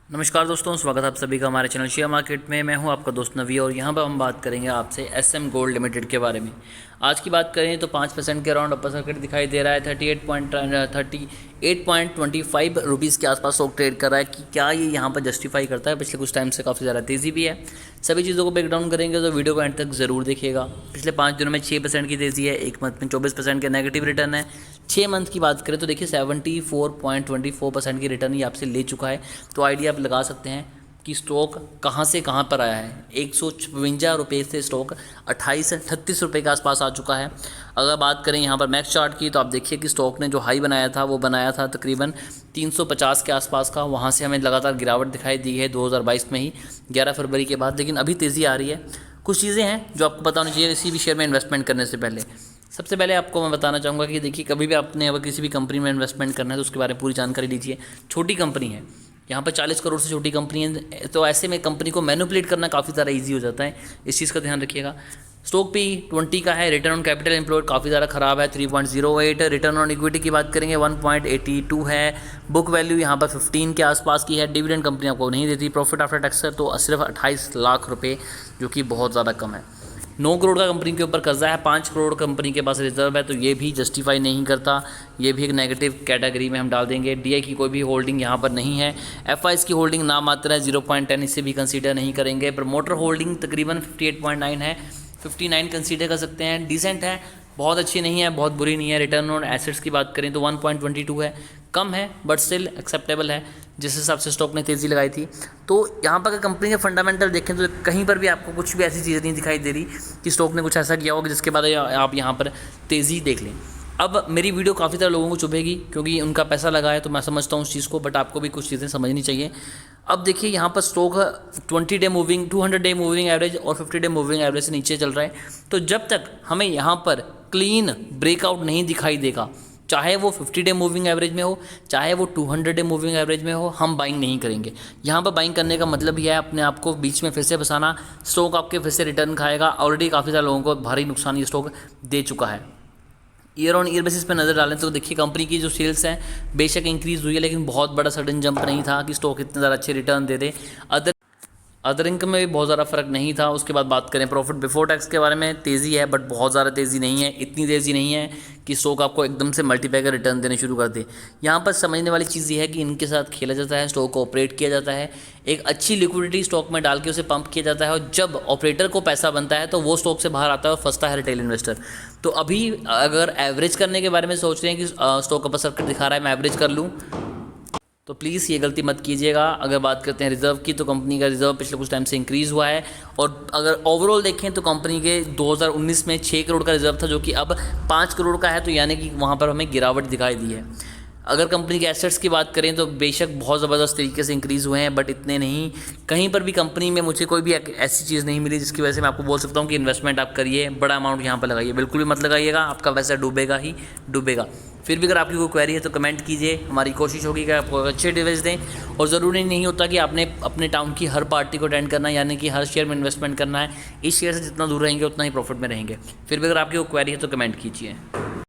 नमस्कार दोस्तों, स्वागत है आप सभी का हमारे चैनल शेयर मार्केट में। मैं हूं आपका दोस्त नवी और यहां पर हम बात करेंगे आपसे एसएम गोल्ड लिमिटेड के बारे में। आज की बात करें तो 5% के अराउंड अपर सर्किट दिखाई दे रहा है। 38.25 रुपीज़ के आसपास स्टॉक ट्रेड कर रहा है। कि क्या ये यहां पर जस्टिफाई करता है? पिछले कुछ टाइम से काफ़ी ज़्यादा तेज़ी भी है। सभी चीज़ों को ब्रेक डाउन करेंगे तो वीडियो को एंड तक ज़रूर देखिएगा। पिछले 5 दिनों में 6% की तेज़ी है, एक मंथ में 24% के नेगेटिव रिटर्न है। 6 मंथ की बात करें तो देखिए 74.24% की रिटर्न ये आपसे ले चुका है। तो आइडिया आप लगा सकते हैं कि स्टॉक कहाँ से कहाँ पर आया है। 152 रुपये से स्टॉक 38 रुपये के आसपास आ चुका है। अगर बात करें यहाँ पर मैक्स चार्ट की तो आप देखिए कि स्टॉक ने जो हाई बनाया था वो बनाया था तकरीबन 350 के आसपास का। वहाँ से हमें लगातार गिरावट दिखाई दी है 2022 में ही 11 फरवरी के बाद, लेकिन अभी तेज़ी आ रही है। कुछ चीज़ें हैं जो आपको पता होनी चाहिए किसी भी शेयर में इन्वेस्टमेंट करने से पहले। सबसे पहले आपको मैं बताना चाहूँगा कि देखिए, कभी भी आपने अगर किसी भी कंपनी में इन्वेस्टमेंट करना है तो उसके बारे में पूरी जानकारी लीजिए। छोटी कंपनी है, यहाँ पर 40 करोड़ से छोटी कंपनी है, तो ऐसे में कंपनी को मैनिपुलेट करना काफ़ी ज़्यादा ईजी हो जाता है। इस चीज़ का ध्यान रखिएगा। स्टॉक पे 20 का है। रिटर्न ऑन कैपिटल एम्प्लॉयड काफ़ी ज़्यादा ख़राब है, 3.08। रिटर्न ऑन इक्विटी की बात करेंगे 1.82 है। बुक वैल्यू यहाँ पर 15 के आसपास की है। डिविडेंड कंपनी आपको नहीं देती। प्रॉफिट आफ्टर टैक्स है तो सिर्फ 28 लाख रुपये, जो कि बहुत ज़्यादा कम है। 9 करोड़ का कंपनी के ऊपर कर्जा है, 5 करोड़ कंपनी के पास रिजर्व है, तो ये भी जस्टिफाई नहीं करता। ये भी एक नेगेटिव कैटेगरी में हम डाल देंगे। डीआई की कोई भी होल्डिंग यहाँ पर नहीं है। एफआईएस की होल्डिंग नाम मात्र है 0.10, इसे भी कंसीडर नहीं करेंगे। प्रमोटर होल्डिंग तकरीबन 58.9 है, 59 कंसीडर कर सकते हैं। डिसेंट है, बहुत अच्छी नहीं है, बहुत बुरी नहीं है। रिटर्न ऑन एसेट्स की बात करें तो 1.22 है, कम है बट स्टिल एक्सेप्टेबल है जिस हिसाब से स्टॉक ने तेज़ी लगाई थी। तो यहाँ पर अगर कंपनी के फंडामेंटल देखें तो कहीं पर भी आपको कुछ भी ऐसी चीज़ नहीं दिखाई दे रही कि स्टॉक ने कुछ ऐसा किया होगा जिसके बाद आप यहाँ पर तेज़ी देख लें। अब मेरी वीडियो काफ़ी सारे लोगों को चुभेगी क्योंकि उनका पैसा लगा है, तो मैं समझता हूँ उस चीज़ को, बट आपको भी कुछ चीज़ें समझनी चाहिए। अब देखिए यहाँ पर stock 20 day moving, 200 day moving average और 50 डे मूविंग एवरेज से नीचे चल रहा है। तो जब तक हमें यहाँ पर क्लीन ब्रेकआउट नहीं दिखाई देगा, चाहे वो 50 डे मूविंग एवरेज में हो, चाहे वो 200 डे मूविंग एवरेज में हो, हम बाइंग नहीं करेंगे। यहाँ पर बाइंग करने का मतलब ही है अपने आप को बीच में फिर से फंसाना। स्टॉक आपके फिर से रिटर्न खाएगा। ऑलरेडी काफ़ी सारे लोगों को भारी नुकसान ये स्टॉक दे चुका है। ईयर ऑन ईयर बेसिस पे नज़र डालें तो देखिए कंपनी की जो सेल्स हैं बेशक इंक्रीज़ हुई है, लेकिन बहुत बड़ा सडन जंप नहीं था कि स्टॉक इतने ज़्यादा अच्छे रिटर्न दे दे। अदर इनकम में भी बहुत ज़्यादा फर्क नहीं था। उसके बाद बात करें प्रॉफिट बिफोर टैक्स के बारे में, तेज़ी है बट बहुत ज़्यादा तेज़ी नहीं है। इतनी तेज़ी नहीं है कि स्टॉक आपको एकदम से मल्टीप्लाई का रिटर्न देने शुरू कर दे। यहाँ पर समझने वाली चीज़ ये है कि इनके साथ खेला जाता है, स्टॉक को ऑपरेट किया जाता है, एक अच्छी लिक्विडिटी स्टॉक में डाल के उसे पंप किया जाता है, और जब ऑपरेटर को पैसा बनता है तो वो स्टॉक से बाहर आता है और फंसता है रिटेल इन्वेस्टर। तो अभी अगर एवरेज करने के बारे में सोच रहे हैं कि स्टॉक अपर सर्किट दिखा रहा है, मैं एवरेज कर लूँ, तो प्लीज़ ये गलती मत कीजिएगा। अगर बात करते हैं रिज़र्व की तो कंपनी का रिज़र्व पिछले कुछ टाइम से इंक्रीज़ हुआ है, और अगर ओवरऑल देखें तो कंपनी के 2019 में 6 करोड़ का रिज़र्व था, जो कि अब 5 करोड़ का है, तो यानी कि वहाँ पर हमें गिरावट दिखाई दी है। अगर कंपनी के एसेट्स की बात करें तो बेशक बहुत ज़बरदस्त तरीके से इंक्रीज़ हुए हैं, बट इतने नहीं। कहीं पर भी कंपनी में मुझे कोई भी ऐसी चीज़ नहीं मिली जिसकी वजह से मैं आपको बोल सकता हूँ कि इन्वेस्टमेंट आप करिए, बड़ा अमाउंट यहाँ पर लगाइए। बिल्कुल भी मत लगाइएगा, आपका पैसा डूबेगा ही डूबेगा। फिर भी अगर आपकी कोई क्वेरी है तो कमेंट कीजिए, हमारी कोशिश होगी कि आपको अच्छे डिवाइस दें। और ज़रूरी नहीं होता कि आपने अपने टाउन की हर पार्टी को अटेंड करना है, यानी कि हर शेयर में इन्वेस्टमेंट करना है। इस शेयर से जितना दूर रहेंगे उतना ही प्रॉफिट में रहेंगे। फिर भी अगर आपकी कोई क्वेरी है तो कमेंट कीजिए।